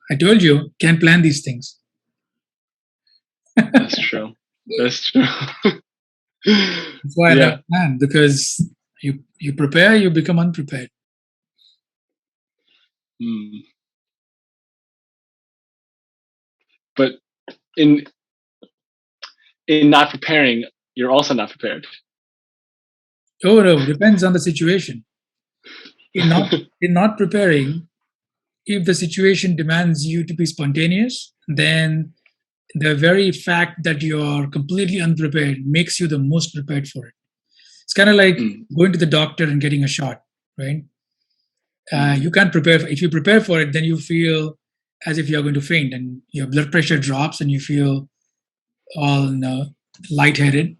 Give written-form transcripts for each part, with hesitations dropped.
I told you, can't plan these things. That's true. That's true. That's why I like Yeah. to plan, because you prepare, you become unprepared. Mm. But in not preparing, you're also not prepared. Oh no, depends on the situation. In not in not preparing, if the situation demands you to be spontaneous, then the very fact that you're completely unprepared makes you the most prepared for it. It's kind of like Mm, going to the doctor and getting a shot, right? mm, You can't prepare. If you prepare for it, then you feel as if you're going to faint, and your blood pressure drops, and you feel all lightheaded.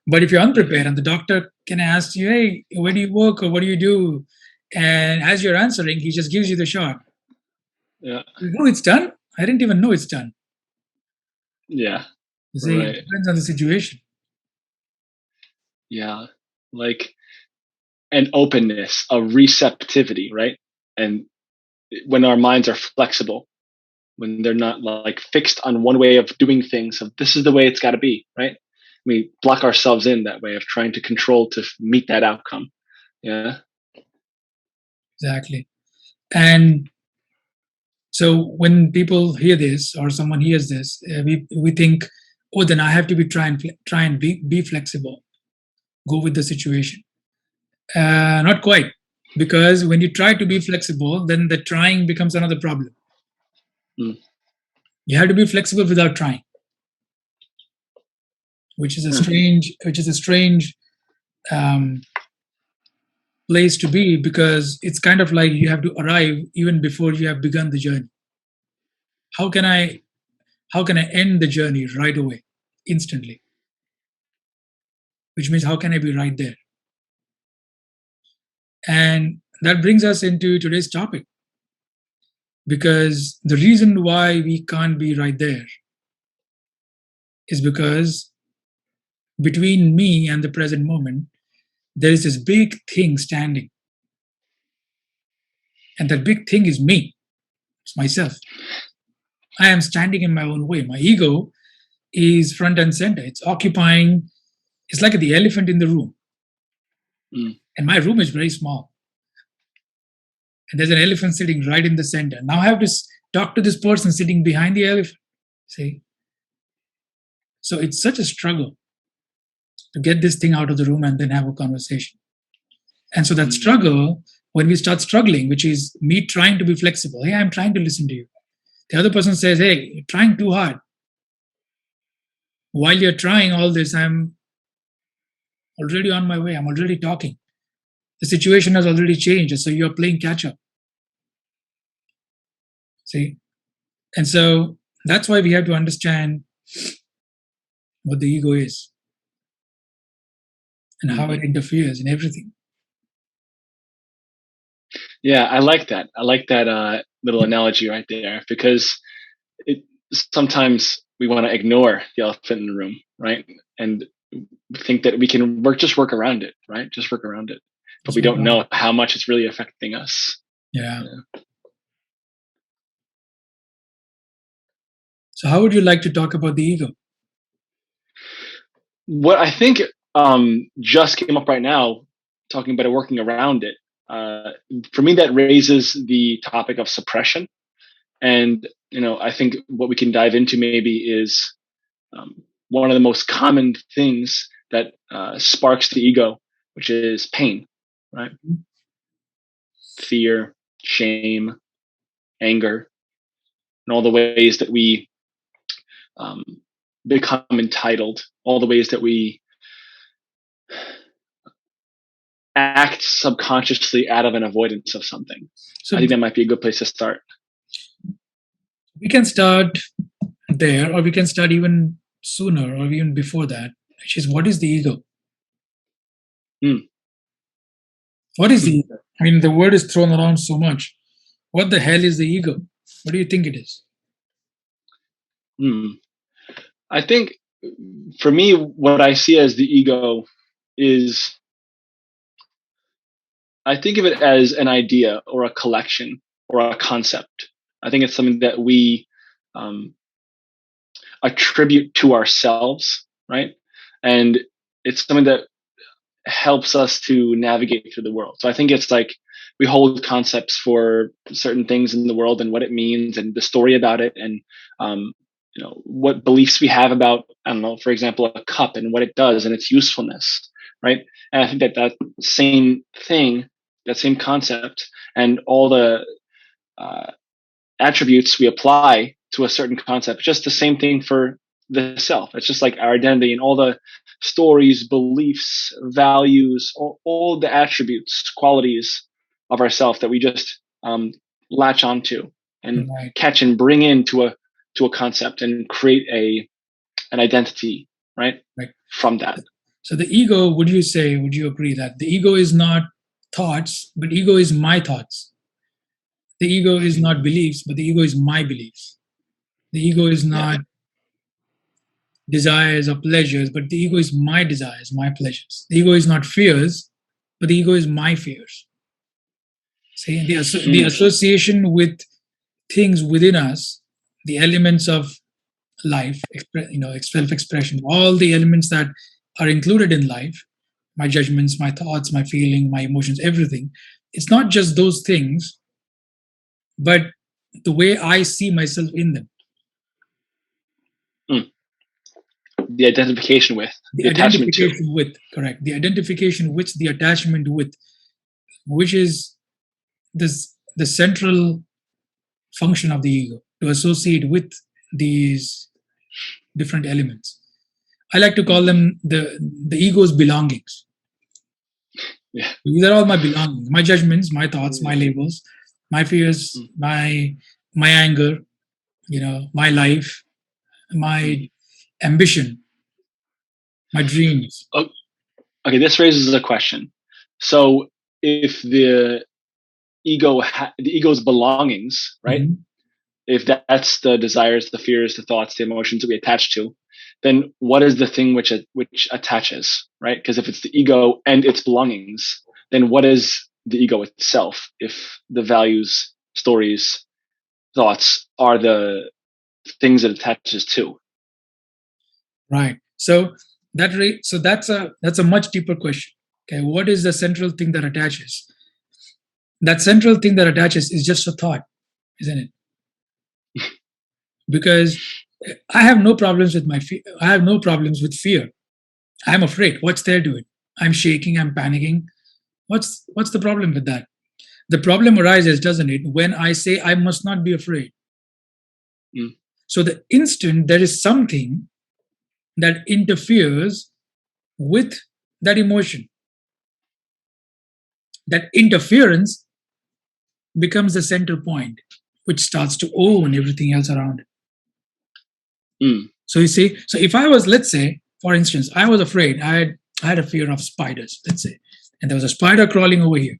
But if you're mm. unprepared, and the doctor can ask you, "Hey, where do you work, or what do you do?" and as you're answering, he just gives you the shot. Yeah. You know it's done. I didn't even know it's done. Yeah. You see, it Right. depends on the situation. Yeah. Like an openness, a receptivity, right? And when our minds are flexible, when they're not like fixed on one way of doing things, of this is the way it's got to be, right? We block ourselves in that way of trying to control to meet that outcome. Yeah. Exactly. And so when people hear this, or someone hears this, we think, oh, then I have to be try and be flexible, go with the situation. Not quite, because when you try to be flexible, then the trying becomes another problem. Mm. You have to be flexible without trying, Mm. which is a strange um, place to be, because it's kind of like you have to arrive even before you have begun the journey. How can I end the journey right away, instantly? Which means, how can I be right there? And that brings us into today's topic, because the reason why we can't be right there is because between me and the present moment, there is this big thing standing. And that big thing is me, it's myself. I am standing in my own way. My ego is front and center. It's occupying, it's like the elephant in the room. Mm. And my room is very small. And there's an elephant sitting right in the center. Now I have to talk to this person sitting behind the elephant. See? So it's such a struggle to get this thing out of the room and then have a conversation. And so that Mm. struggle, when we start struggling, which is me trying to be flexible, hey, I'm trying to listen to you. The other person says, hey, you're trying too hard. While you're trying all this, I'm already on my way. I'm already talking. The situation has already changed. So you're playing catch up. See? And so that's why we have to understand what the ego is and how it interferes in everything. Yeah, I like that. I like that little analogy right there, because it sometimes we want to ignore the elephant in the room, right? And think that we can work around it, right? Just work around it, but Just we work don't on know it. how much it's really affecting us. Yeah. Yeah. So how would you like to talk about the ego? What I think just came up right now, talking about working around it. Uh, for me, that raises the topic of suppression, and I think what we can dive into maybe is one of the most common things that sparks the ego, which is pain, right? Fear, shame, anger, and all the ways that we um, become entitled, all the ways that we act subconsciously out of an avoidance of something. I So think that might be a good place to start. we can start there, or we can start even sooner, or even before that, which is, what is the ego? Hmm. What is the ego? I mean, the word is thrown around so much. What the hell is the ego? What do you think it is? Hmm. I think for me, what I see as the ego is, I think of it as an idea or a collection or a concept, I think it's something that we um, attribute to ourselves, right? And it's something that helps us to navigate through the world. So I think it's like we hold concepts for certain things in the world and what it means and the story about it, and um, what beliefs we have about, I don't know, for example, a cup and what it does and its usefulness, right? And I think that that same thing, that same concept, and all the uh, attributes we apply to a certain concept. Just the same thing for the self. It's just like our identity and all the stories, beliefs, values, all the attributes, qualities of ourself that we just latch onto and Right, catch and bring into a concept and create an identity, right? right. From that. So the ego, would you agree that the ego is not thoughts, but ego is my thoughts? The ego is not beliefs, but the ego is my beliefs. The ego is Yeah. not desires or pleasures, but the ego is my desires, my pleasures. The ego is not fears, but the ego is my fears. See, the Mm. association with things within us, the elements of life, self-expression, all the elements that are included in life, my judgments, my thoughts, my feeling, my emotions, everything. It's not just those things, but the way I see myself in them. Mm. The identification with, The the attachment to. identification with, correct. The identification with, the attachment with, which is the central function of the ego, to associate with these different elements. I like to call Mm. them the ego's belongings. Yeah. These are all my belongings, my judgments, my thoughts, my labels, my fears, Mm. my anger, my life, Mm. my ambition, my dreams. Oh, okay, this raises a question. So if the ego's belongings, right? Mhm. If that's the desires, the fears, the thoughts, the emotions that we attach to, then what is the thing which attaches, right? Because if it's the ego and its belongings, then what is the ego itself? If the values, stories, thoughts are the things it attaches to. Right. So that's a much deeper question. Okay, what is the central thing that attaches? That central thing that attaches is just a thought, isn't it? Because I have no problems with I have no problems with fear. I'm afraid. What's there to it? I'm shaking. I'm panicking. What's the problem with that? The problem arises, doesn't it, when I say I must not be afraid. Mm. So the instant there is something that interferes with that emotion, that interference becomes the center point, which starts to own everything else around it. Mm. So you see, so if I was, let's say, for instance, I was afraid, I had a fear of spiders, let's say, and there was a spider crawling over here,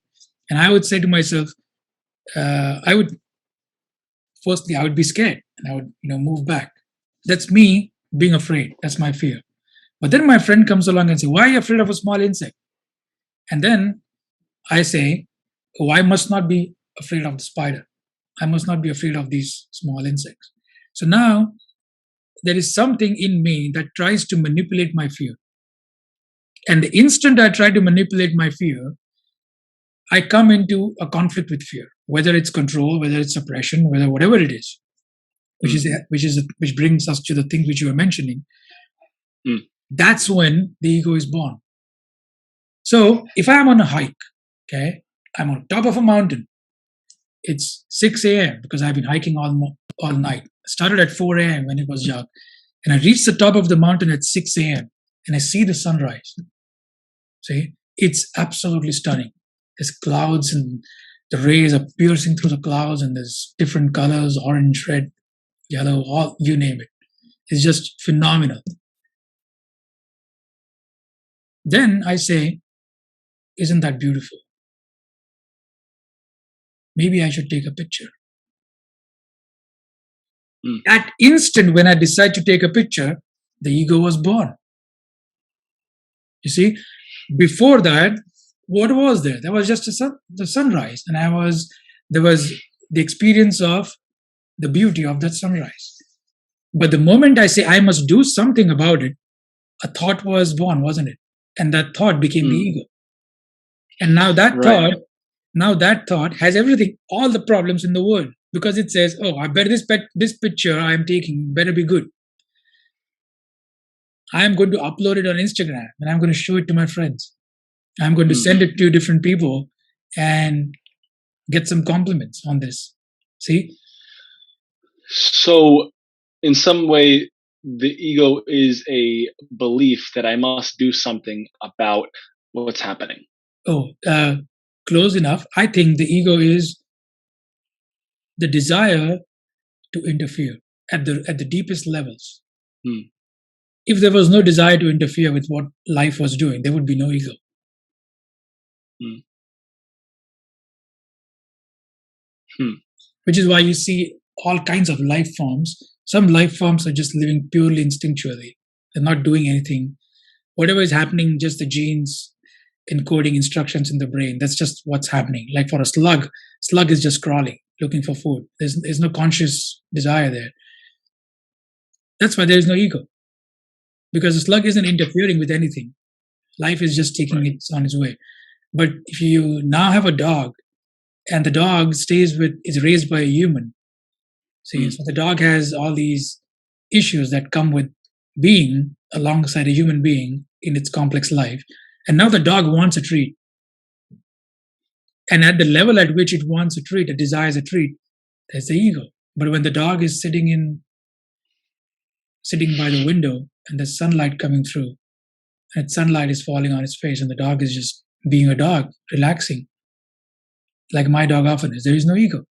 and I would say to myself, I would firstly I would be scared and I would move back. That's me being afraid. That's my fear. But then my friend comes along and say, "Why are you afraid of a small insect?" And then I say, "Oh, I must not be afraid of the spider. I must not be afraid of these small insects." So now there is something in me that tries to manipulate my fear. And the instant I try to manipulate my fear, I come into a conflict with fear, whether it's control, whether it's suppression, whether whatever it is, Mm. which brings us to the things which you were mentioning. Mm. That's when the ego is born. So if I'm on a hike, okay, I'm on top of a mountain. It's 6 a.m. because I've been hiking all night. I started at 4 a.m. when it was dark, and I reached the top of the mountain at 6 a.m. and I see the sunrise. See, it's absolutely stunning. There's clouds and the rays are piercing through the clouds, and there's different colors: orange, red, yellow, all you name it. It's just phenomenal. Then I say, "Isn't that beautiful? Maybe I should take a picture." Mm. That instant when I decide to take a picture, the ego was born. You see, before that, what was there? There was just the sunrise, and there was the experience of the beauty of that sunrise. But the moment I say I must do something about it, a thought was born, wasn't it? And that thought became the Mm. ego. And now that Right. thought, has everything, all the problems in the world, because it says, "Oh, I better this picture I am taking better be good. I am going to upload it on Instagram and I'm going to show it to my friends. I'm going to Mm. send it to different people and get some compliments on this." See? So, in some way, the ego is a belief that I must do something about what's happening. Oh, close enough. I think the ego is the desire to interfere at the deepest levels. Mm. If there was no desire to interfere with what life was doing, there would be no ego. Mm. Hmm. Which is why you see all kinds of life forms. Some life forms are just living purely instinctually. They're not doing anything. Whatever is happening, just the genes encoding instructions in the brain. That's just what's happening. Like for a slug is just crawling, looking for food. There's no conscious desire there. That's why there is no ego. Because the slug isn't interfering with anything. Life is just taking Right. it on its way. But if you now have a dog and the dog is raised by a human, see, Mm. so the dog has all these issues that come with being alongside a human being in its complex life. And now the dog wants a treat. And at the level at which it wants a treat, it desires a treat, there's the ego. But when the dog is sitting by the window and the sunlight coming through, and sunlight is falling on its face, and the dog is just being a dog, relaxing, like my dog often is, there is no ego.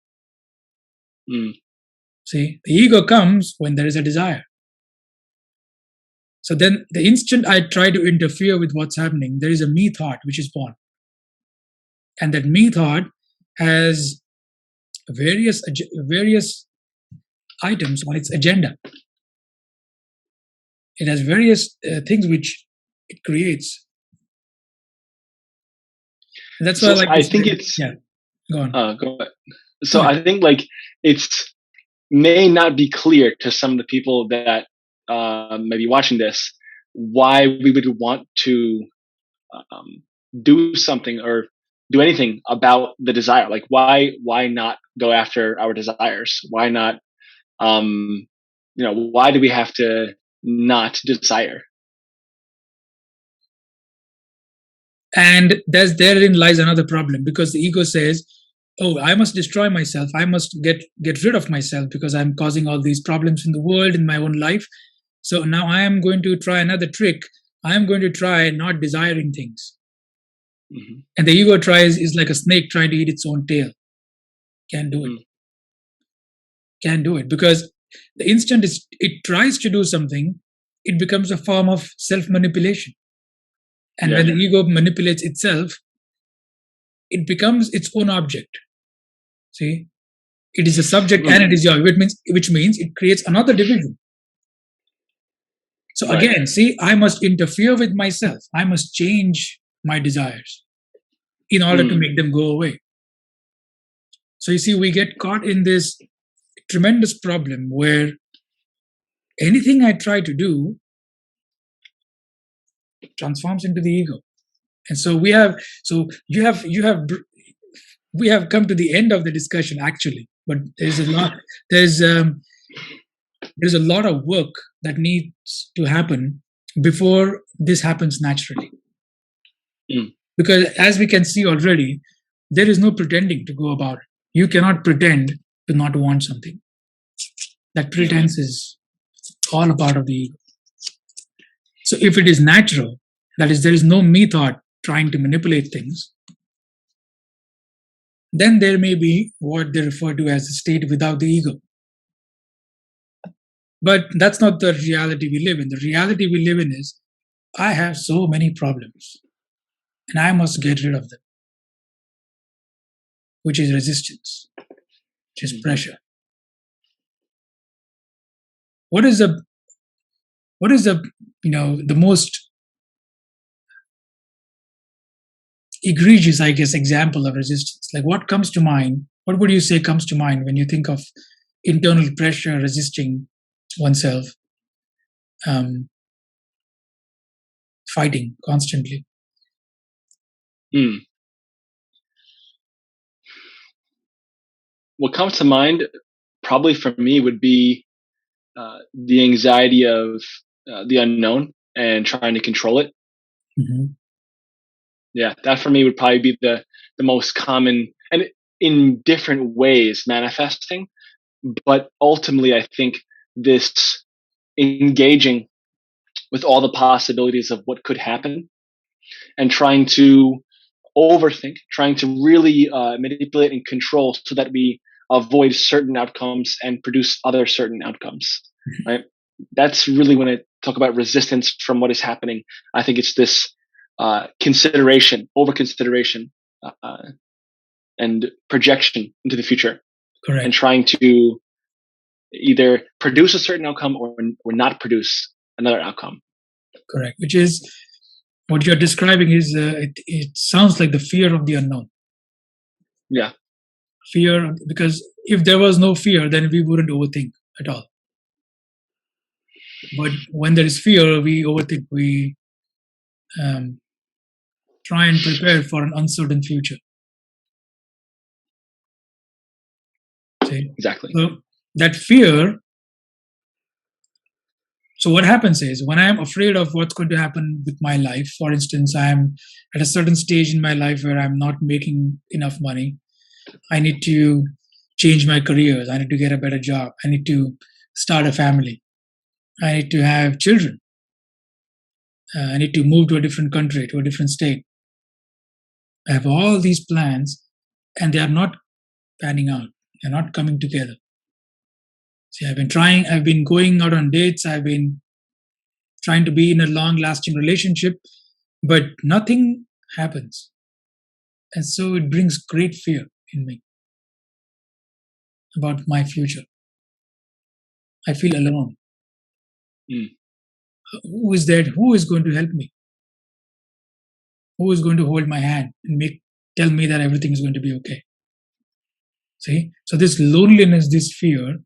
Mm. See, the ego comes when there is a desire. So then, the instant I try to interfere with what's happening, there is a me thought which is born. And that me thought has various items on its agenda. It has various things which it creates. And that's why I So like to I think say, it's yeah, go on. go ahead. Go So ahead. I think like it's may not be clear to some of the people that may be watching this why we would want to um, do something or do anything about the desire. Like why not go after our desires? Why not why do we have to not desire? And therein lies another problem, because the ego says, "Oh, I must destroy myself. I must get rid of myself because I'm causing all these problems in the world, in my own life. So now I am going to try another trick. I am going to try not desiring things." Mm-hmm. And the ego tries is like a snake trying to eat its own tail. Can't do it. Mm. Can't do it, because the instant it tries to do something, it becomes a form of self manipulation. And Yeah. when the ego manipulates itself, it becomes its own object. See, it is a subject and Mm. it is the object, which means it creates another division. So Right. again, see, I must interfere with myself. I must change my desires in order to Mm. make them go away. So you see, we get caught in this tremendous problem where anything I try to do transforms into the ego. And so we have come to the end of the discussion actually, but there's um, there's a lot of work that needs to happen before this happens naturally. Mm. Because as we can see already, there is no pretending to go about it. You cannot pretend to not want something. That pretense is all a part of the ego. So if it is natural, that is, there is no me thought trying to manipulate things, then there may be what they refer to as a state without the ego. But that's not the reality we live in. The reality we live in is, I have so many problems and I must get rid of them, which is resistance, which is pressure. What is the the most egregious, I guess, example of resistance? Like what comes to mind? What would you say comes to mind when you think of internal pressure resisting oneself, um, fighting constantly. Hmm. What comes to mind, probably for me, would be the anxiety of the unknown and trying to control it. Mhm. Yeah, that for me would probably be the most common, and in different ways manifesting. But ultimately, I think this engaging with all the possibilities of what could happen and trying to overthink, trying to really manipulate and control so that we avoid certain outcomes and produce other certain outcomes, right? That's really when I talk about resistance from what is happening. I think it's this consideration, over consideration, and projection into the future, and Correct, trying to either produce a certain outcome or not produce another outcome. correct. Which is what you're describing is it sounds like the fear of the unknown. Yeah, Fear, because if there was no fear, then we wouldn't overthink at all. But when there is fear, we overthink. We um, try and prepare for an uncertain future. See, exactly. so that fear. So what happens is when I am afraid of what's going to happen with my life, for instance, I am at a certain stage in my life where I'm not making enough money. I need to change my careers. I need to get a better job. I need to start a family. I need to have children. I need to move to a different country, to a different state. I have all these plans and they are not panning out. They're not coming together. See, I've been going out on dates, I've been trying to be in a long lasting relationship, but nothing happens. And so it brings great fear in me about my future. I feel alone. Mm. Who is there? Who is going to help me? Who is going to hold my hand and tell me that everything is going to be okay? See? So this loneliness, this fear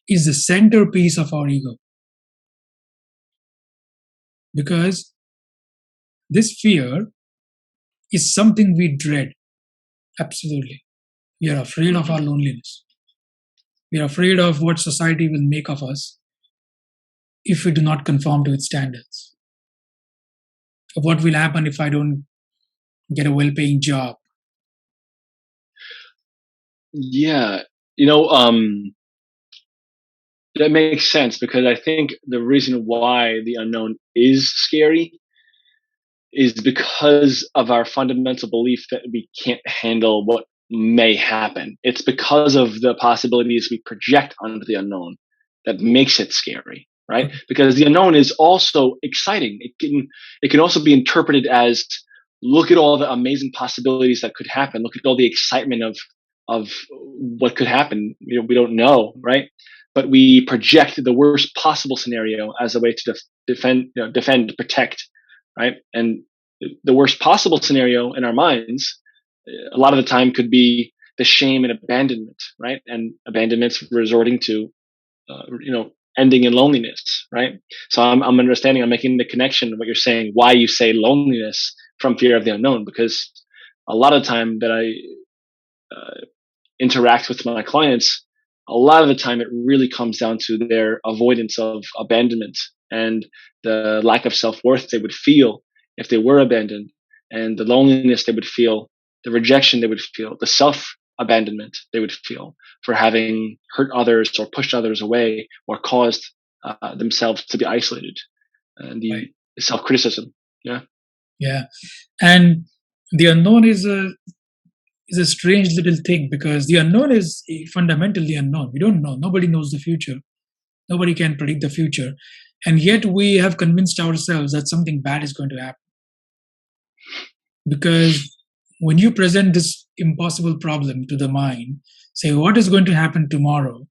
is the centerpiece of our ego. Because this fear is something we dread. Absolutely. We are afraid of our loneliness. We are afraid of what society will make of us if we do not conform to its standards. Of what will happen if I don't get a well paying job. Yeah, that makes sense because I think the reason why the unknown is scary is because of our fundamental belief that we can't handle what may happen. It's because of the possibilities we project onto the unknown that makes it scary, right? Because the unknown is also exciting. It can also be interpreted as, look at all the amazing possibilities that could happen. Look at all the excitement of what could happen. We don't know, right? But we project the worst possible scenario as a way to defend, protect, right? And the worst possible scenario in our minds, a lot of the time, could be the shame and abandonment, right? And abandonment's resorting to, ending in loneliness, right? So I'm understanding, I'm making the connection of what you're saying, why you say loneliness from fear of the unknown, because a lot of time that I interact with my clients, a lot of the time it really comes down to their avoidance of abandonment and the lack of self-worth they would feel if they were abandoned, and the loneliness they would feel, the rejection they would feel, the self-abandonment they would feel for having hurt others or pushed others away or caused themselves to be isolated, and Right. the self-criticism. Yeah. Yeah. And the unknown is a strange little thing because the unknown is fundamentally unknown. We don't know. Nobody knows the future. Nobody can predict the future. And yet we have convinced ourselves that something bad is going to happen. Because when you present this impossible problem to the mind, say, what is going to happen tomorrow?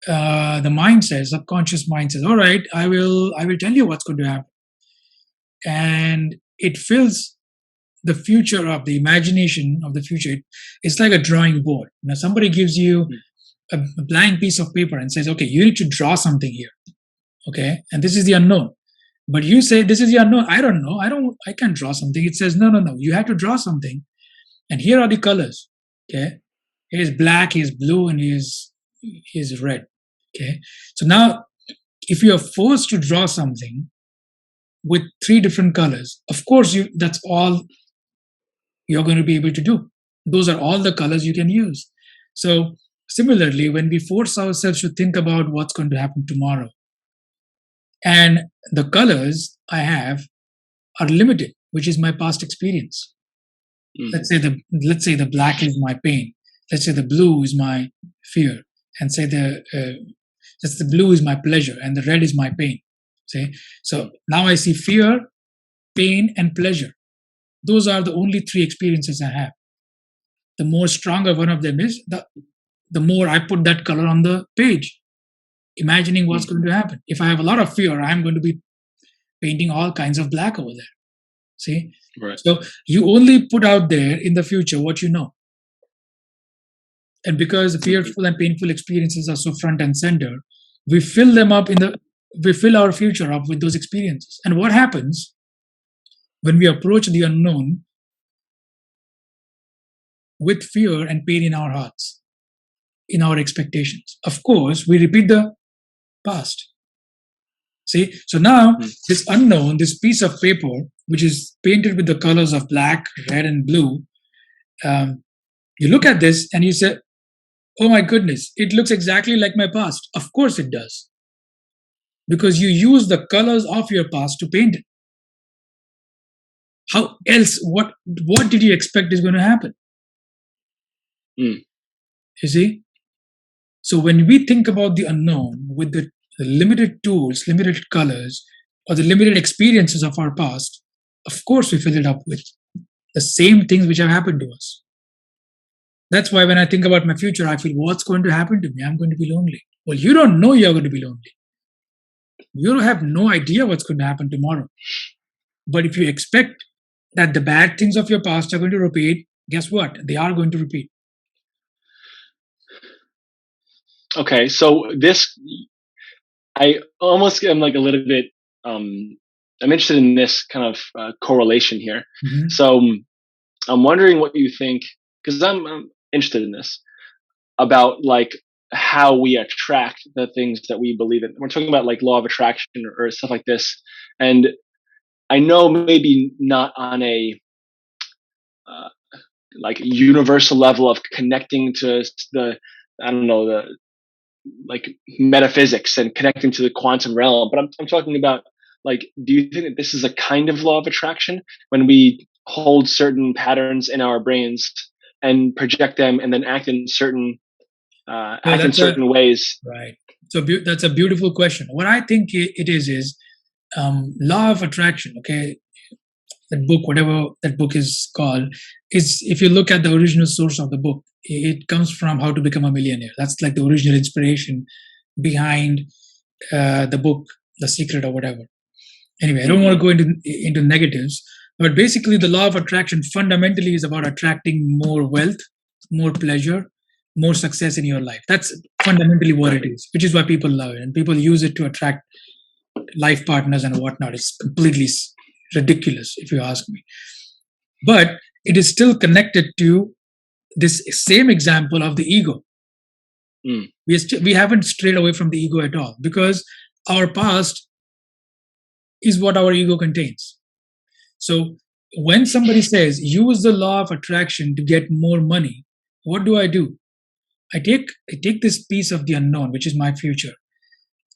The mind says, subconscious mind says, all right, I will tell you what's going to happen. And it fills the future up, the imagination of the future. It's like a drawing board. Now, somebody gives you a blank piece of paper and says, okay, you need to draw something here. Okay. And this is the unknown. But you say, this is the unknown. I don't know. I can't draw something. It says, no, no, no. You have to draw something. And here are the colors. Okay. Here's black, here's blue, and here's red. Okay. So now, if you are forced to draw something with 3 different colors, of course, that's all you're going to be able to do. Those are all the colors you can use. So similarly, when we force ourselves to think about what's going to happen tomorrow, and the colors I have are limited, which is my past experience. Let's say the black is my pain. Let's say the blue is my fear, and say the blue is my pleasure, and the red is my pain. See, so now I see fear, pain, and pleasure. Those are the only 3 experiences I have. The more stronger one of them is, the more I put that color on the page, imagining what's going to happen. If I have a lot of fear, I'm going to be painting all kinds of black over there. See? Right. So you only put out there in the future what you know. And because the fearful and painful experiences are so front and center, we fill them up we fill our future up with those experiences. And what happens when we approach the unknown with fear and pain in our hearts, in our expectations? Of course, we repeat the past. See, so now this unknown, this piece of paper, which is painted with the colors of black, red, and blue, you look at this and you say, oh my goodness, it looks exactly like my past. Of course it does. Because you use the colors of your past to paint it. How else, what did you expect is going to happen? You see? So when we think about the unknown with the limited tools, limited colors, or the limited experiences of our past, of course we fill it up with the same things which have happened to us. That's why when I think about my future, I feel, what's going to happen to me? I'm going to be lonely. Well, you don't know you're going to be lonely. You have no idea what's going to happen tomorrow. But if you expect that the bad things of your past are going to repeat, guess what? They are going to repeat. Okay, so I almost am like a little bit, I'm interested in this kind of correlation here. Mm-hmm. So I'm wondering what you think, because I'm interested in this, about like how we attract the things that we believe in. We're talking about like law of attraction or stuff like this. And I know maybe not on a like universal level of connecting to the, I don't know, the like metaphysics and connecting to the quantum realm, but I'm talking about like, do you think that this is a kind of law of attraction when we hold certain patterns in our brains and project them and then act in certain ways? Right. So that's a beautiful question. What I think it is law of attraction. Okay, that book, whatever that book is called, is, if you look at the original source of the book, it comes from How to Become a Millionaire. That's like the original inspiration behind the book, The Secret or whatever. Anyway, I don't want to go into negatives, but basically the law of attraction fundamentally is about attracting more wealth, more pleasure, more success in your life. That's fundamentally what it is, which is why people love it. And people use it to attract life partners and whatnot. It's completely ridiculous, if you ask me. But it is still connected to this same example of the ego. We haven't strayed away from the ego at all, because our past is what our ego contains. So when somebody says use the law of attraction to get more money, what do? I take this piece of the unknown, which is my future,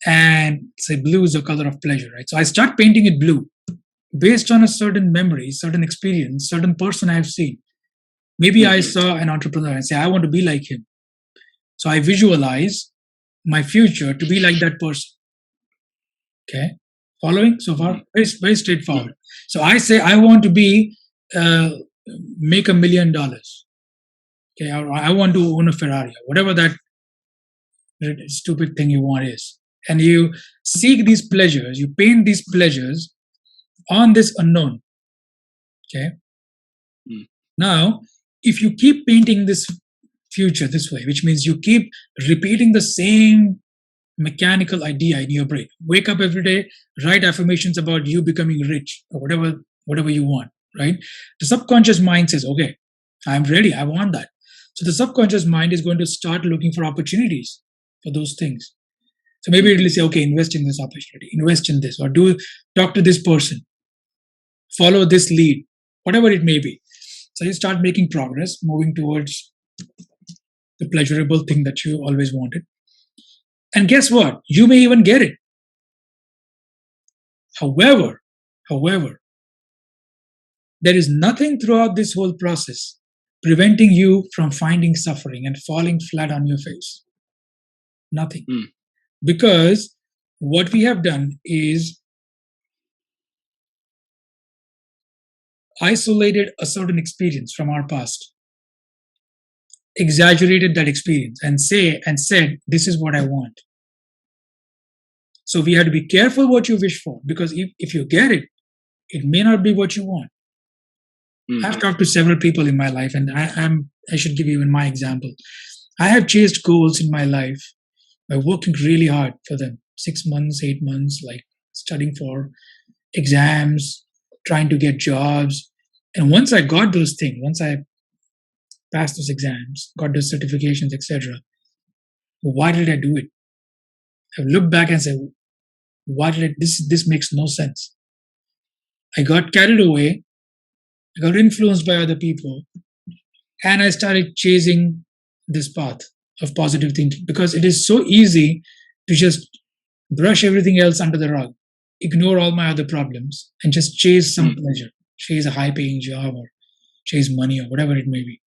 and say blue is the color of pleasure, right? So I start painting it blue based on a certain memory, certain experience, certain person I have seen. Maybe I saw an entrepreneur and say, I want to be like him. So I visualize my future to be like that person. Okay. Following so far? Very, very straightforward. So I say, I want to make $1 million. Okay. Or I want to own a Ferrari, or whatever that stupid thing you want is. And you seek these pleasures, you paint these pleasures on this unknown. Okay. Now, if you keep painting this future this way, which means you keep repeating the same mechanical idea in your brain. Wake up every day, write affirmations about you becoming rich or whatever you want, right? The subconscious mind says, okay, I'm ready, I want that. So the subconscious mind is going to start looking for opportunities for those things. So maybe it'll say, okay, invest in this opportunity, invest in this, or talk to this person, follow this lead, whatever it may be. So you start making progress, moving towards the pleasurable thing that you always wanted. And guess what? You may even get it. However, there is nothing throughout this whole process preventing you from finding suffering and falling flat on your face. Nothing. Because what we have done is isolated a certain experience from our past, exaggerated that experience, and said, this is what I want. So we have to be careful what you wish for, because if you get it, it may not be what you want. I've talked to several people in my life, and I should give you even my example. I have chased goals in my life by working really hard for them. 6 months, 8 months, like studying for exams, trying to get jobs. And once I got those things, once I passed those exams, got those certifications, etc., why did I do it? I look back and say, why did I, this makes no sense. I got carried away, I got influenced by other people, and I started chasing this path of positive thinking, because it is so easy to just brush everything else under the rug, ignore all my other problems, and just chase some pleasure, chase a high paying job, or chase money, or whatever it may be.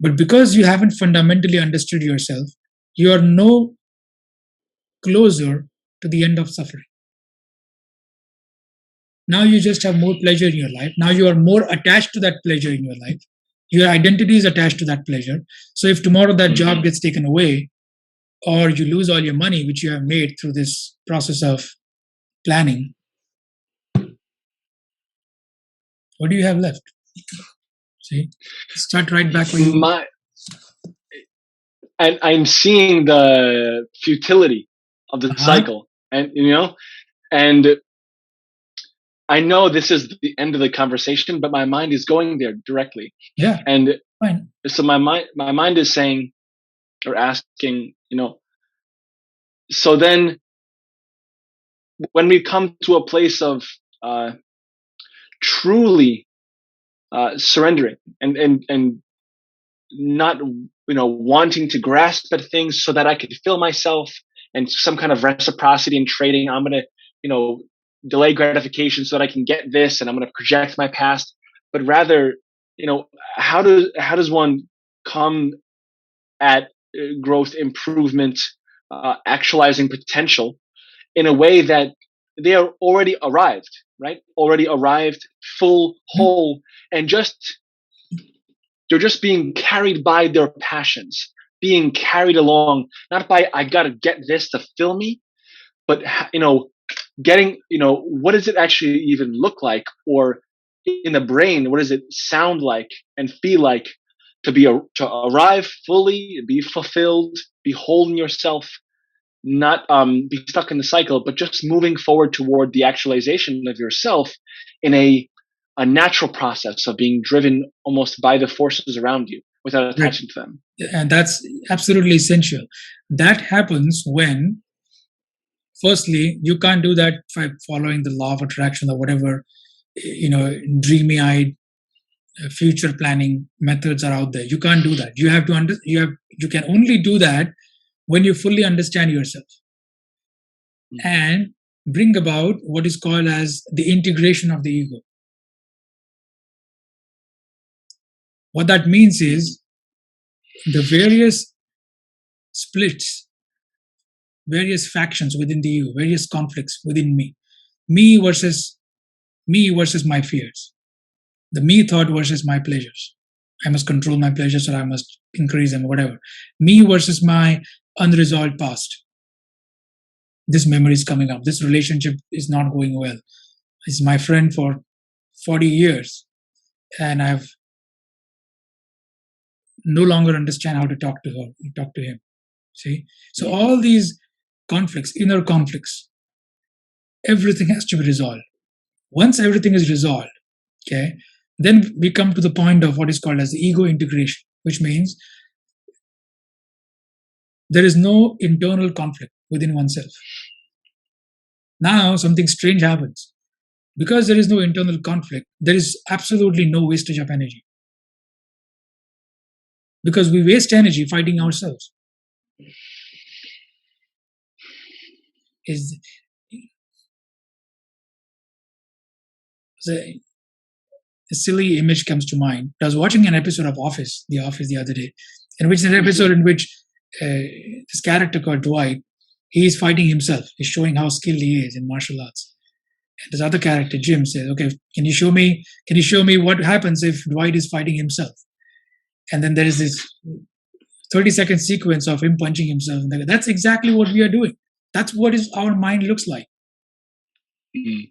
But because you haven't fundamentally understood yourself, you are no closer to the end of suffering. Now you just have more pleasure in your life. Now you are more attached to that pleasure in your life. Your identity is attached to that pleasure. So if tomorrow that job gets taken away, or you lose all your money, which you have made through this process of planning, what do you have left? See, start right back where you are. And I'm seeing the futility of the cycle, and and I know this is the end of the conversation, but my mind is going there directly. Yeah. And fine. So my mind is saying, or asking, so then when we come to a place of truly surrendering and not wanting to grasp at things so that I could fill myself, and some kind of reciprocity and trading, I'm going to delay gratification so that I can get this, and I'm going to project my past. But rather, how does one come at growth, improvement, actualizing potential in a way that they are already arrived, right? Already arrived, full, whole, and they're just being carried by their passions, being carried along, not by, I got to get this to fill me, but, getting, what does it actually even look like? Or in the brain, what does it sound like and feel like to arrive fully, be fulfilled, be whole in yourself, not be stuck in the cycle, but just moving forward toward the actualization of yourself in a natural process of being driven almost by the forces around you without attaching to them. And that's absolutely essential. That happens when, firstly, you can't do that by following the law of attraction or whatever, dreamy-eyed future planning methods are out there. You can't do that. You have to you can only do that when you fully understand yourself and bring about what is called as the integration of the ego. What that means is the various splits, various factions within the ego, various conflicts within me versus my fears, the me thought versus my pleasures. I must control my pleasures, or I must increase them, whatever. Me versus my unresolved past. This memory is coming up. This relationship is not going well. It's my friend for 40 years, and I've no longer understand how to talk to her, talk to him. See? So Mm. all these conflicts, inner conflicts, everything has to be resolved. Once everything is resolved, okay, then we come to the point of what is called as the ego integration, which means there is no internal conflict within oneself. Now something strange happens. Because there is no internal conflict, there is absolutely no wastage of energy. Because we waste energy fighting ourselves. Is a silly image comes to mind. I was watching an episode of The Office the other day, in which an episode in which this character called Dwight, he is fighting himself. He's showing how skilled he is in martial arts. And this other character, Jim, says, "Okay, can you show me what happens if Dwight is fighting himself?" And then there is this 30-second sequence of him punching himself. That's exactly what we are doing. That's what is our mind looks like. Mm.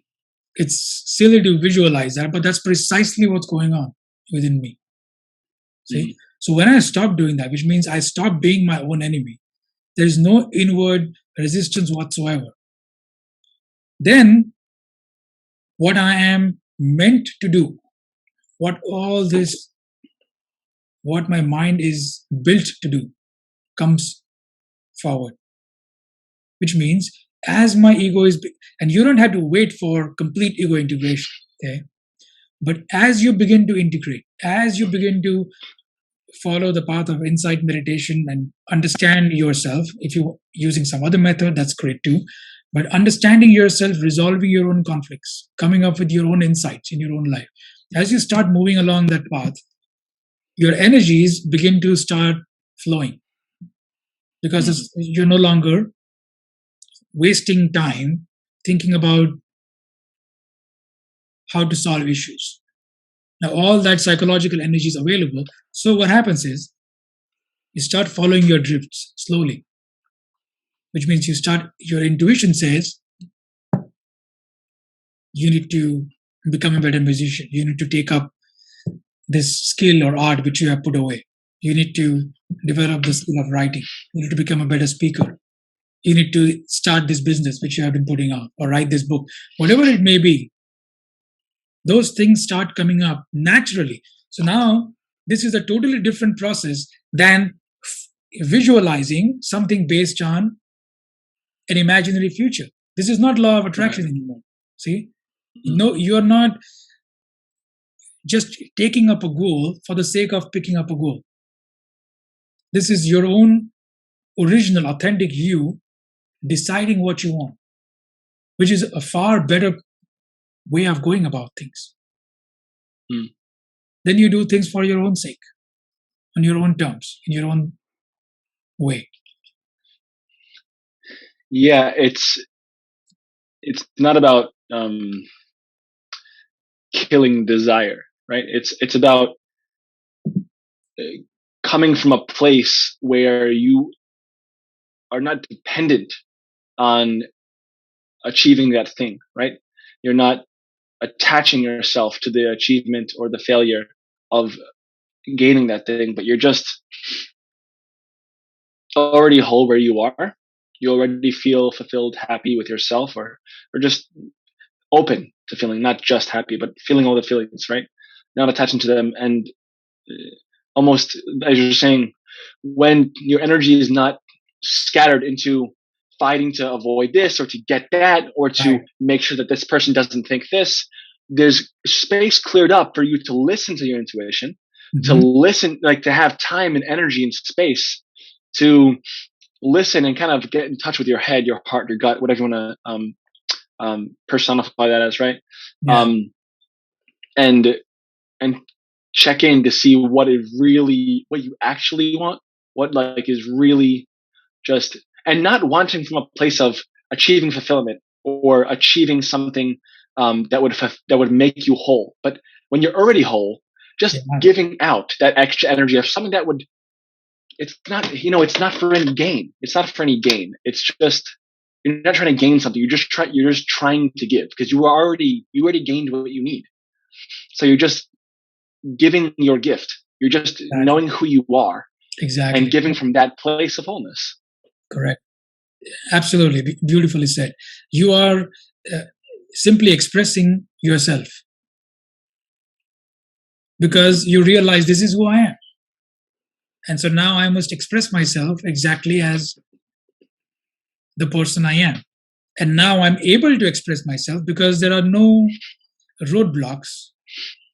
It's silly to visualize that, but that's precisely what's going on within me. See? Mm. So when I stop doing that, which means I stop being my own enemy, there's no inward resistance whatsoever. Then what I am meant to do, what my mind is built to do, comes forward. Which means as my ego is, and you don't have to wait for complete ego integration, okay? But as you begin to integrate, as you begin to follow the path of insight meditation and understand yourself, if you're using some other method, that's great too. But understanding yourself, resolving your own conflicts, coming up with your own insights in your own life. As you start moving along that path, your energies begin to start flowing because you're no longer wasting time thinking about how to solve issues. Now, all that psychological energy is available. So, what happens is you start following your drifts slowly, which means your intuition says you need to become a better musician. You need to take up this skill or art which you have put away. You need to develop the skill of writing. You need to become a better speaker. You need to start this business which you have been putting out or write this book. Whatever it may be, those things start coming up naturally. So now this is a totally different process than visualizing something based on an imaginary future. This is not law of attraction anymore. See? No, you're not just taking up a goal for the sake of picking up a goal. This is your own original, authentic you deciding what you want, which is a far better way of going about things. Then you do things for your own sake, on your own terms, in your own way. Yeah, it's not about killing desire, right? It's about coming from a place where you are not dependent on achieving that thing, right? You're not attaching yourself to the achievement or the failure of gaining that thing, but you're just already whole where you are. You already feel fulfilled, happy with yourself, or just open to feeling, not just happy, but feeling all the feelings, right? Not attaching to them. And almost, as you're saying, when your energy is not scattered into fighting to avoid this or to get that or to make sure that this person doesn't think this, there's space cleared up for you to listen to your intuition, to listen, like to have time and energy and space to listen and kind of get in touch with your head, your heart, your gut, whatever you want to personify that as, right? Yeah. And check in to see what you actually want, what like is really just, and not wanting from a place of achieving fulfillment or achieving something that would make you whole. But when you're already whole, just giving out that extra energy of something that would, it's not, it's not for any gain. It's not for any gain. It's just, you're not trying to gain something. You're just trying to give because you already gained what you need. So you're just giving your gift. You're just Exactly. knowing who you are and Exactly. giving from that place of wholeness. Correct. Absolutely. Beautifully said. You are simply expressing yourself because you realize this is who I am. And so now I must express myself exactly as the person I am. And now I'm able to express myself because there are no roadblocks,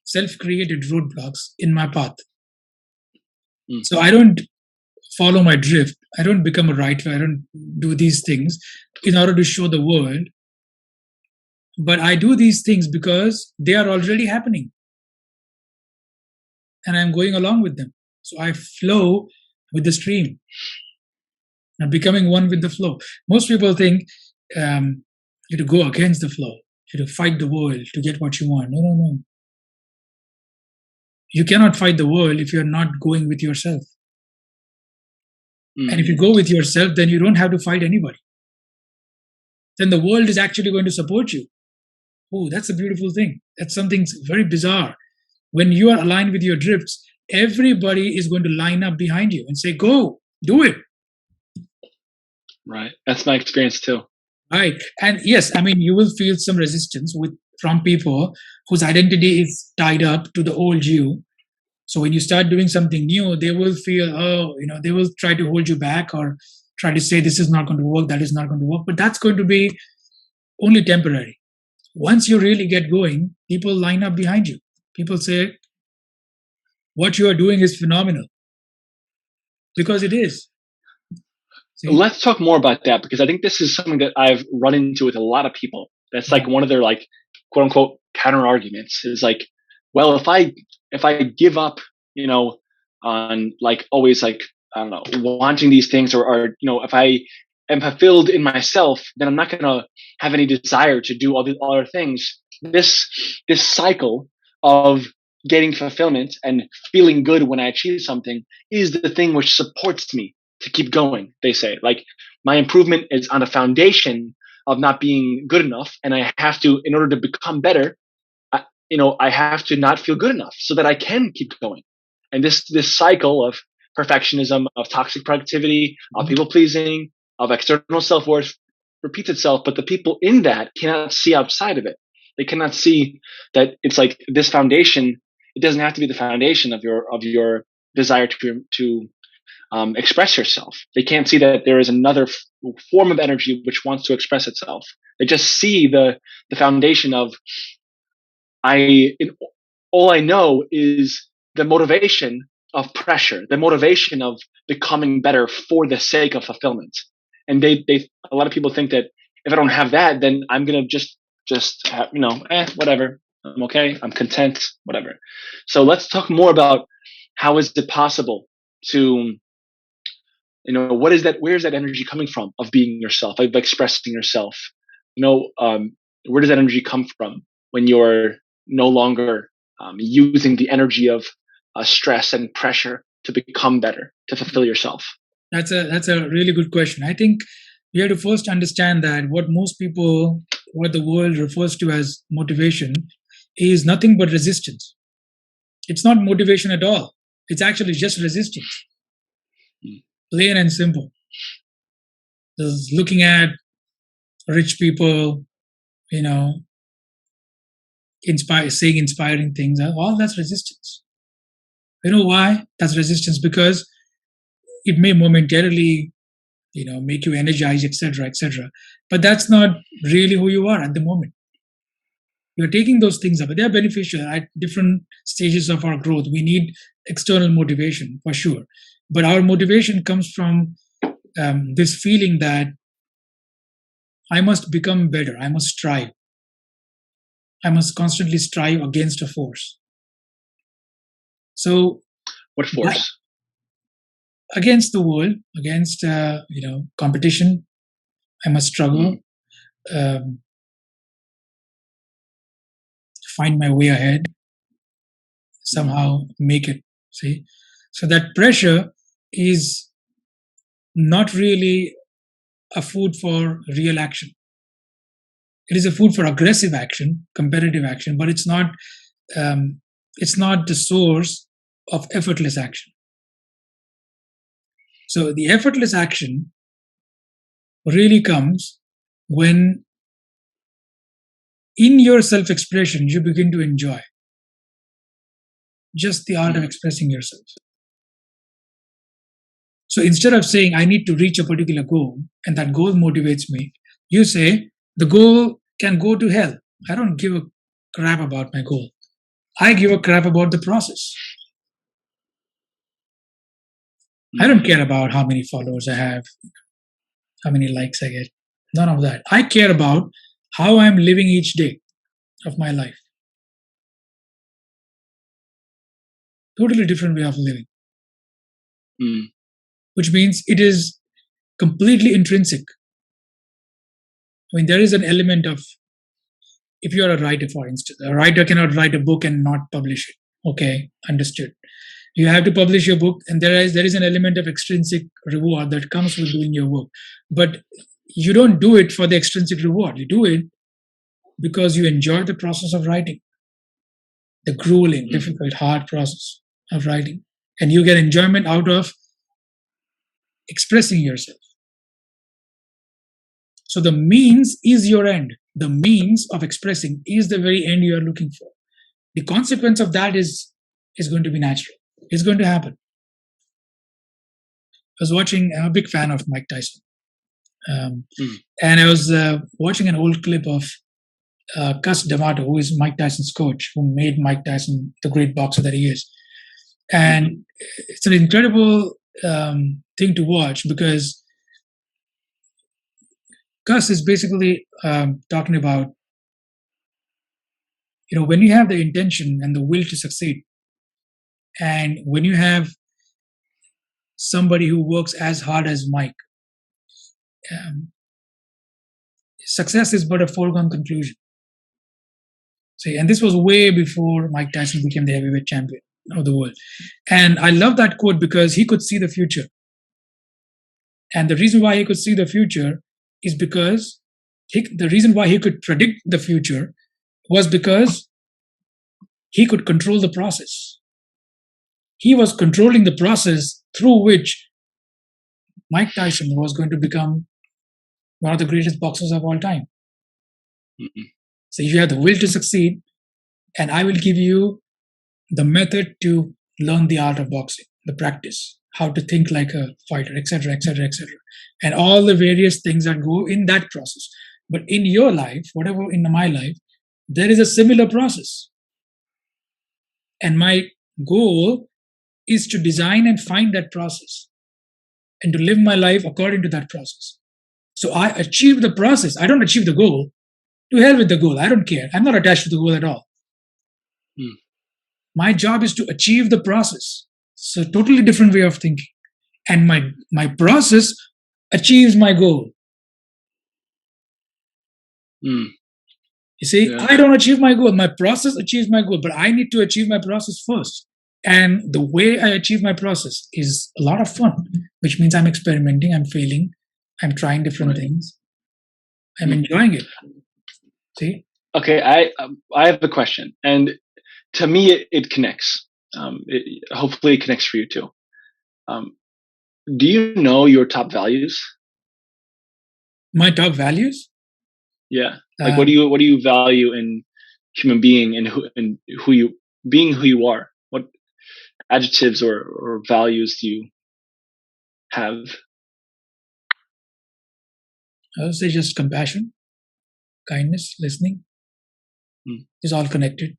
self created roadblocks in my path. Mm. So I don't follow my drift. I don't become a writer. I don't do these things in order to show the world. But I do these things because they are already happening and I'm going along with them. So I flow with the stream. I'm becoming one with the flow. Most people think you to go against the flow, you to fight the world to get what you want. No, no, no. You cannot fight the world if you're not going with yourself. And if you go with yourself, then you don't have to fight anybody. Then the world is actually going to support you. Oh, that's a beautiful thing. That's something very bizarre. When you are aligned with your drifts, everybody is going to line up behind you and say, go, do it. Right. That's my experience too. Right. And yes, I mean, you will feel some resistance from people whose identity is tied up to the old you. So when you start doing something new, they will feel, they will try to hold you back or try to say, this is not going to work, that is not going to work. But that's going to be only temporary. Once you really get going, people line up behind you. People say, what you are doing is phenomenal. Because it is. See? Let's talk more about that, because I think this is something that I've run into with a lot of people. That's like one of their like quote unquote counter arguments is like, well, if I give up, on like always like, I don't know, wanting these things or if I am fulfilled in myself, then I'm not going to have any desire to do all the other things. This cycle of getting fulfillment and feeling good when I achieve something is the thing which supports me to keep going. They say like my improvement is on a foundation of not being good enough, and I have to, in order to become better, I have to not feel good enough so that I can keep going. And this cycle of perfectionism, of toxic productivity, of people pleasing, of external self worth repeats itself. But the people in that cannot see outside of it. They cannot see that it's like this foundation. It doesn't have to be the foundation of your desire to express yourself. They can't see that there is another form of energy which wants to express itself. They just see the foundation of all I know is the motivation of pressure, the motivation of becoming better for the sake of fulfillment. And a lot of people think that if I don't have that, then I'm gonna just have, whatever. I'm okay. I'm content. Whatever. So let's talk more about how is it possible to, what is that? Where is that energy coming from of being yourself, of expressing yourself? Where does that energy come from when you're no longer using the energy of stress and pressure to become better, to fulfill yourself? That's a really good question. I think we have to first understand that what the world refers to as motivation is nothing but resistance. It's not motivation at all. It's actually just resistance. Plain and simple. Just looking at rich people, saying inspiring things, all that's resistance. You know why that's resistance? Because it may momentarily, make you energized, etc., etc. But that's not really who you are at the moment. You're taking those things up, but they're beneficial at different stages of our growth. We need external motivation for sure, but our motivation comes from this feeling that I must become better. I must strive. I must constantly strive against a force. So, what force? Against the world, against competition. I must struggle, find my way ahead, somehow make it. See, so that pressure is not really a food for real action. It is a food for aggressive action, competitive action, but it's not. It's not the source of effortless action. So the effortless action really comes when in your self-expression you begin to enjoy just the art of expressing yourself. So instead of saying I need to reach a particular goal and that goal motivates me, you say the goal can go to hell. I don't give a crap about my goal. I give a crap about the process. I don't care about how many followers I have, how many likes I get. None of that. I care about how I'm living each day of my life. Totally different way of living, which means it is completely intrinsic. I mean, there is an element of, if you are a writer, for instance, a writer cannot write a book and not publish it. Okay, understood. You have to publish your book, and there is an element of extrinsic reward that comes with doing your work. But you don't do it for the extrinsic reward. You do it because you enjoy the process of writing, the grueling, difficult, hard process of writing. And you get enjoyment out of expressing yourself. So the means is your end. The means of expressing is the very end you are looking for. The consequence of that is going to be natural. It's going to happen. I was watching, I'm a big fan of Mike Tyson. And I was watching an old clip of Cus D'Amato, who is Mike Tyson's coach, who made Mike Tyson the great boxer that he is. And it's an incredible thing to watch because Cus is basically talking about, when you have the intention and the will to succeed, and when you have somebody who works as hard as Mike, success is but a foregone conclusion. See, and this was way before Mike Tyson became the heavyweight champion of the world. And I love that quote because he could see the future. And the reason why he could see the future is because the reason why he could predict the future was because he could control the process. He was controlling the process through which Mike Tyson was going to become one of the greatest boxers of all time. So you have the will to succeed, and I will give you the method to learn the art of boxing, the practice, how to think like a fighter, etc., etc., etc., and all the various things that go in that process. But in your life, whatever in my life, there is a similar process. And my goal is to design and find that process and to live my life according to that process. So I achieve the process. I don't achieve the goal. To hell with the goal. I don't care. I'm not attached to the goal at all. My job is to achieve the process. So totally different way of thinking. And my process achieves my goal. You see, I don't achieve my goal. My process achieves my goal, but I need to achieve my process first. And the way I achieve my process is a lot of fun, which means I'm experimenting, I'm failing, I'm trying different things. I'm enjoying it. See? Okay, I have a question, and to me, it connects. Hopefully, it connects for you too. Do you know your top values? My top values? Yeah. Like, what do you value in human being and who you are? What adjectives or values do you have? I would say just compassion, kindness, listening. Is all connected.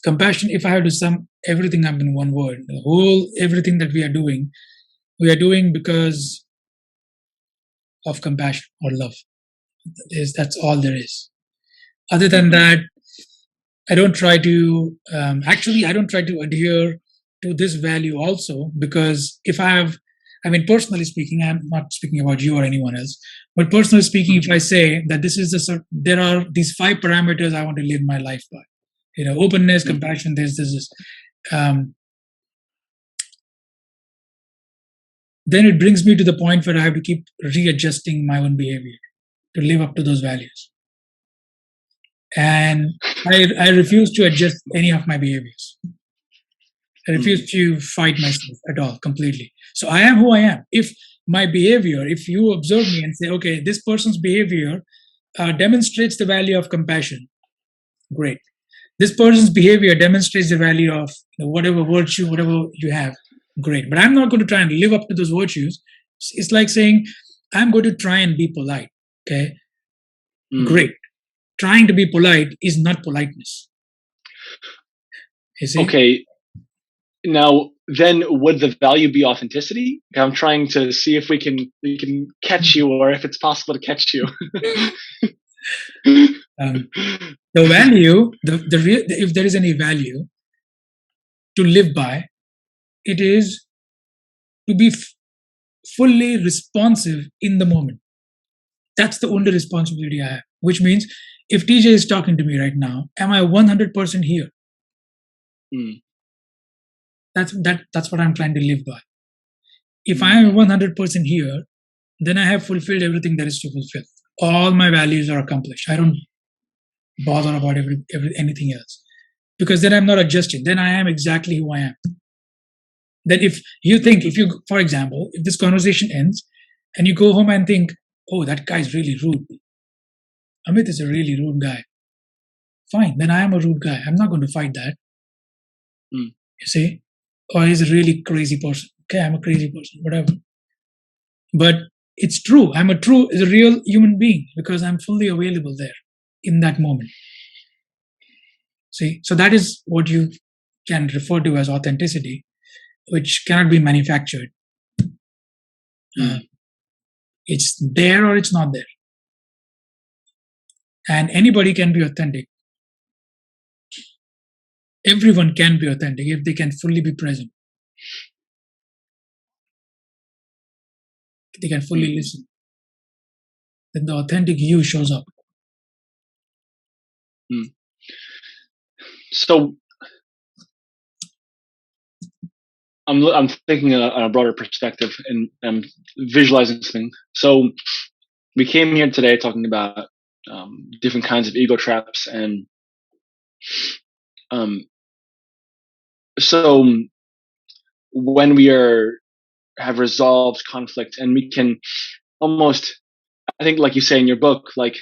Compassion, if I had to sum everything up in one word, everything that we are doing because of compassion or love. That's all there is. Other than that, I don't try to adhere to this value also, because personally speaking, I'm not speaking about you or anyone else, but personally speaking, if I say that there are these 5 parameters I want to live my life by, openness, compassion, then it brings me to the point where I have to keep readjusting my own behavior to live up to those values. And I refuse to adjust any of my behaviors. I refuse to fight myself at all, completely. So I am who I am. If my behavior, if you observe me and say, okay, this person's behavior demonstrates the value of compassion, great. This person's behavior demonstrates the value of whatever virtue, whatever you have, great. But I'm not going to try and live up to those virtues. It's like saying, I'm going to try and be polite. Okay, great. Trying to be polite is not politeness. You see? Okay. Now, then, would the value be authenticity? I'm trying to see if we can catch you, or if it's possible to catch you. The value, the real, if there is any value to live by, it is to be fully responsive in the moment. That's the only responsibility I have. Which means, if TJ is talking to me right now, am I 100% here? That's what I'm trying to live by. If I am 100% here, then I have fulfilled everything there is to fulfill. All my values are accomplished. I don't bother about anything else, because then I'm not adjusting. Then I am exactly who I am. Then if you, for example, if this conversation ends and you go home and think, oh, that guy's really rude. Amit is a really rude guy. Fine, then I am a rude guy. I'm not going to fight that. You see? Or he's a really crazy person. Okay, I'm a crazy person, whatever. But it's true. I'm a real human being, because I'm fully available there in that moment. See? So that is what you can refer to as authenticity, which cannot be manufactured. It's there or it's not there. And anybody can be authentic. Everyone can be authentic if they can fully be present. They can fully listen. Then the authentic you shows up. So I'm thinking on a broader perspective, and I'm visualizing something. So we came here today talking about different kinds of ego traps, and so when we have resolved conflict, and we can almost, I think, like you say in your book, like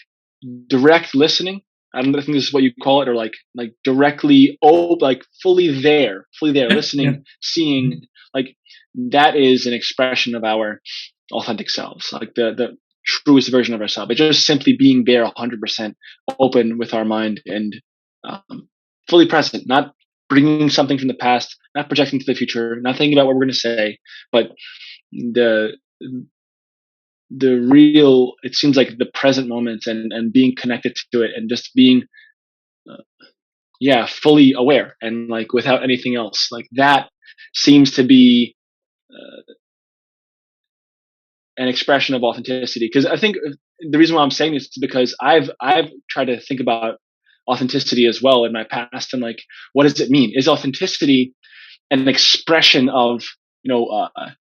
direct listening. I don't think this is what you call it, or like directly, like fully there, listening, seeing, like that is an expression of our authentic selves, like the truest version of ourselves. It's just simply being there 100% open with our mind, and fully present, not bringing something from the past, not projecting to the future, not thinking about what we're going to say, but the real, it seems like the present moment, and being connected to it, and just being fully aware, and like without anything else, like that seems to be an expression of authenticity. Because I think the reason why I'm saying this is because I've tried to think about authenticity as well in my past, and like, what does it mean? Is authenticity an expression of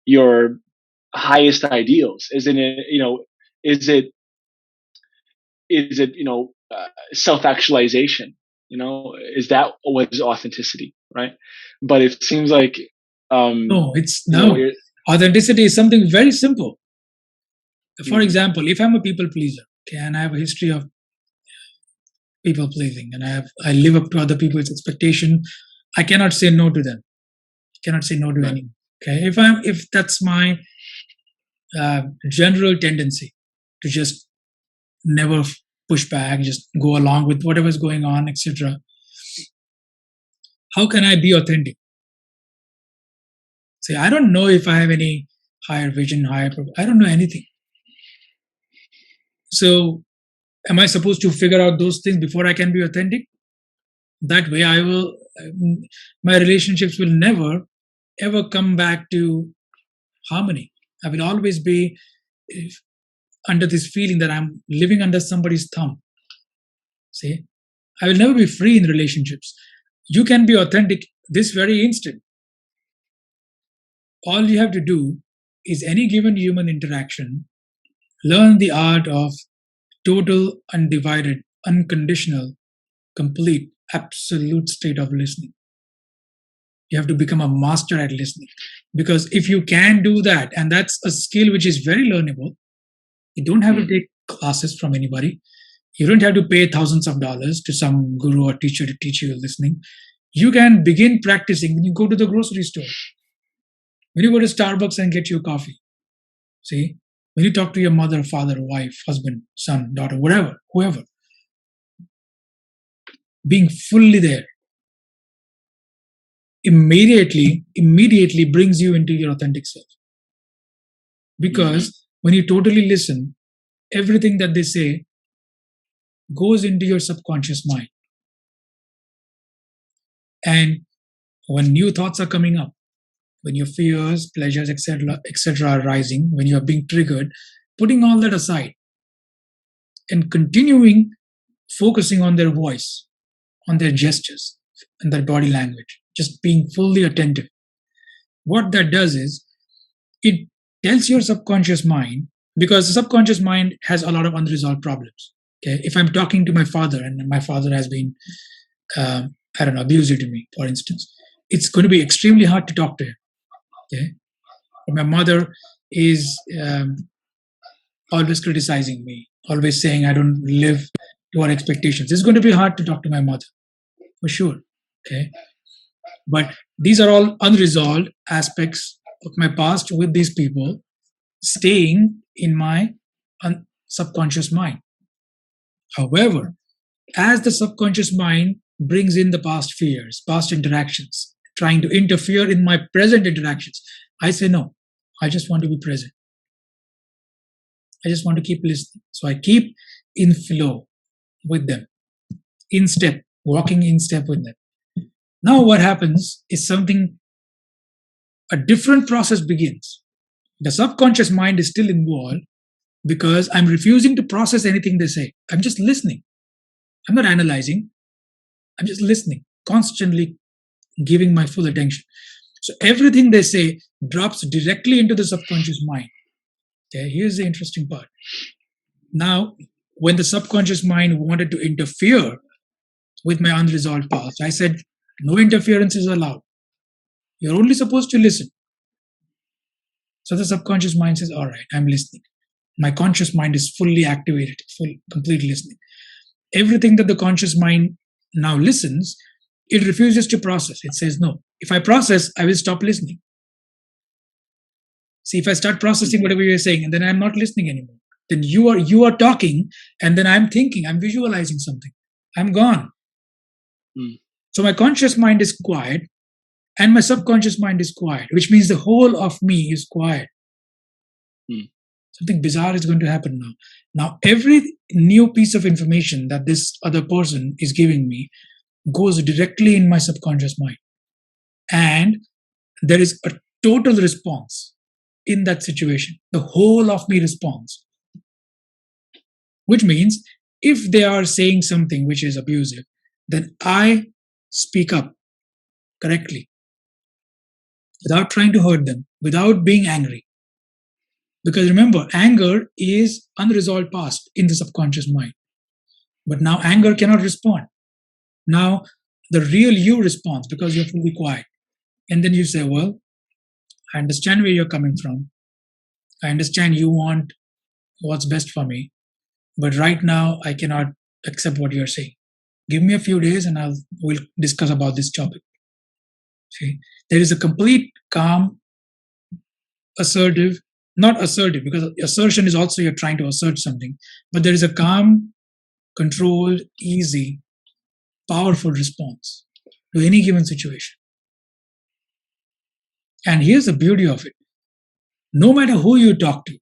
your highest ideals? Is it self-actualization? Is that what is authenticity, right? But it seems like no. Authenticity is something very simple. For example, if I'm a people pleaser, okay, and I have a history of people pleasing, and I live up to other people's expectation, I cannot say no to them. I cannot say no to anyone. Okay, if that's my general tendency to just never push back, just go along with whatever's going on, etc. How can I be authentic? Say, I don't know if I have any higher vision, I don't know anything. So, am I supposed to figure out those things before I can be authentic? That way, my relationships will never, ever come back to harmony. I will always be under this feeling that I'm living under somebody's thumb. See, I will never be free in relationships. You can be authentic this very instant. All you have to do is, any given human interaction, learn the art of total, undivided, unconditional complete, absolute state of listening. You have to become a master at listening. Because if you can do that, and that's a skill which is very learnable, you don't have to take classes from anybody. You don't have to pay thousands of dollars to some guru or teacher to teach you listening. You can begin practicing when you go to the grocery store, when you go to Starbucks and get your coffee. See, when you talk to your mother, father, wife, husband, son, daughter, whatever, whoever, being fully there immediately brings you into your authentic self. Because when you totally listen, everything that they say goes into your subconscious mind. And when new thoughts are coming up, when your fears, pleasures, etc., are rising, when you are being triggered, putting all that aside and continuing focusing on their voice, on their gestures, and their body language, just being fully attentive. What that does is it tells your subconscious mind, because the subconscious mind has a lot of unresolved problems. Okay, if I'm talking to my father and my father has been, abusive to me, for instance, it's going to be extremely hard to talk to him. Okay, but my mother is always criticizing me, always saying I don't live to her expectations. It's going to be hard to talk to my mother, for sure. Okay, but these are all unresolved aspects of my past with these people staying in my subconscious mind. However, as the subconscious mind brings in the past fears, past interactions, trying to interfere in my present interactions, I say no. I just want to be present. I just want to keep listening. So I keep in flow with them, in step, walking in step with them. Now what happens is a different process begins. The subconscious mind is still involved because I'm refusing to process anything they say. I'm just listening. I'm not analyzing. I'm just listening, constantly giving my full attention. So everything they say drops directly into the subconscious mind. Okay, here's the interesting part. Now, when the subconscious mind wanted to interfere with my unresolved past, I said, no interference is allowed. You're only supposed to listen. So the subconscious mind says, all right, I'm listening. My conscious mind is fully activated, complete listening. Everything that the conscious mind now listens, it refuses to process. It says, no, if I process, I will stop listening. See, if I start processing whatever you're saying, and then I'm not listening anymore, then you are talking, and then I'm thinking, I'm visualizing something. I'm gone. So my conscious mind is quiet, and my subconscious mind is quiet, which means the whole of me is quiet. Something bizarre is going to happen now. Now, every new piece of information that this other person is giving me goes directly in my subconscious mind. And there is a total response in that situation. The whole of me responds. Which means if they are saying something which is abusive, then I speak up correctly without trying to hurt them, without being angry. Because remember, anger is unresolved past in the subconscious mind. But now anger cannot respond. Now the real you responds because you're fully quiet. And then you say, well, I understand where you're coming from. I understand you want what's best for me. But right now, I cannot accept what you're saying. Give me a few days and we'll discuss about this topic. See, there is a complete calm, assertive, not assertive, because assertion is also you're trying to assert something, but there is a calm, controlled, easy, powerful response to any given situation. And here's the beauty of it. No matter who you talk to,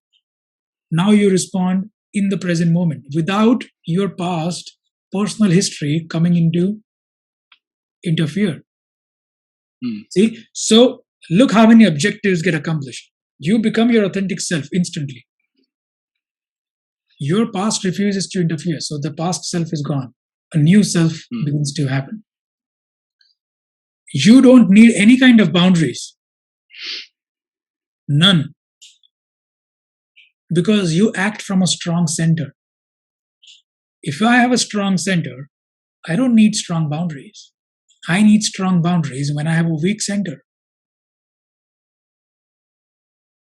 now you respond in the present moment without your past personal history coming into interfere. See, so look how many objectives get accomplished. You become your authentic self instantly. Your past refuses to interfere, so the past self is gone. A new self begins to happen. You don't need any kind of boundaries. None. Because you act from a strong center. If I have a strong center, I don't need strong boundaries. I need strong boundaries when I have a weak center.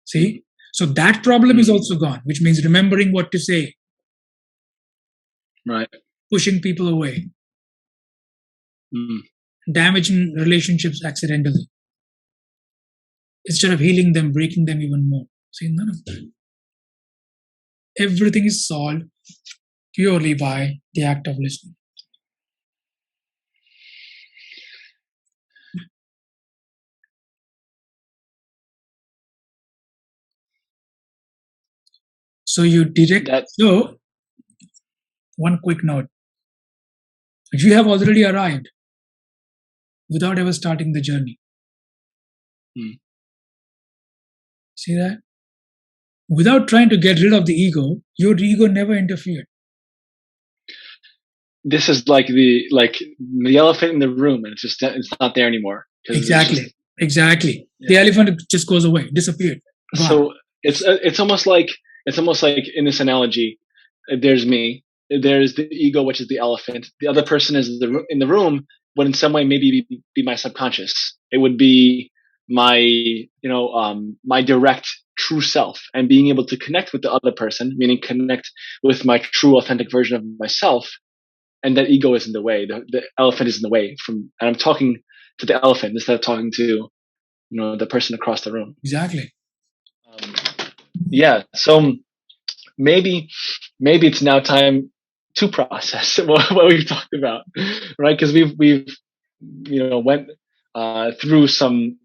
See? So that problem is also gone, which means remembering what to say, Right. pushing people away, damaging relationships accidentally, instead of healing them, breaking them even more. See, none of that. Everything is solved purely by the act of listening. So you direct. So, one quick note: you have already arrived without ever starting the journey. See that? Without trying to get rid of the ego, your ego never interfered. This is like the elephant in the room, and it's not there anymore. Exactly. Yeah. The elephant just goes away, disappeared. Gone. So it's almost like in this analogy, there's me, there's the ego, which is the elephant. The other person is in the room, but in some way maybe be my subconscious. It would be my my direct true self, and being able to connect with the other person, meaning connect with my true authentic version of myself. And that ego is in the way. The elephant is in the way and I'm talking to the elephant instead of talking to the person across the room. Exactly. Yeah. So maybe it's now time to process what we've talked about, right? Because we've went through some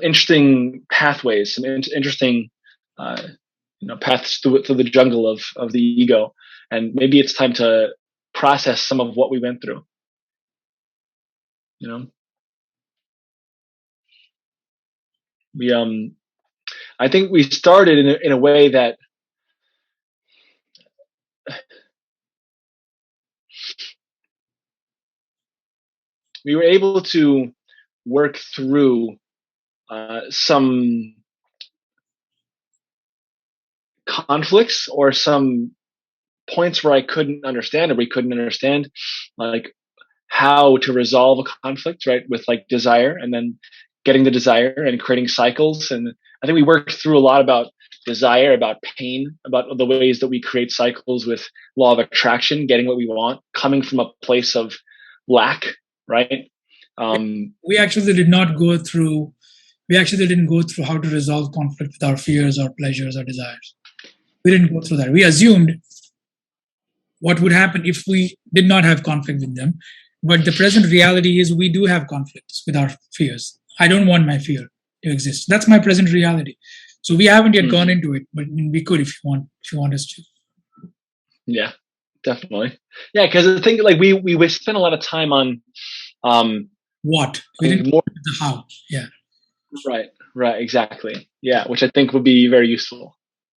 interesting pathways, some interesting paths through the jungle of the ego, and maybe it's time to process some of what we went through. We I think we started in a way that we were able to work through some conflicts or some points where I couldn't understand, or we couldn't understand, like how to resolve a conflict, right? With like desire, and then getting the desire and creating cycles. And I think we worked through a lot about desire, about pain, about the ways that we create cycles with law of attraction, getting what we want, coming from a place of lack, right? We actually did not go through. We actually didn't go through how to resolve conflict with our fears or pleasures or desires. We didn't go through that. We assumed what would happen if we did not have conflict with them. But the present reality is we do have conflicts with our fears. I don't want my fear to exist. That's my present reality. So we haven't yet gone into it, but we could if you want us to. Yeah, definitely. Yeah, because I think like we spent a lot of time on what we didn't know the how. Yeah. Right. Exactly. Yeah, which I think would be very useful.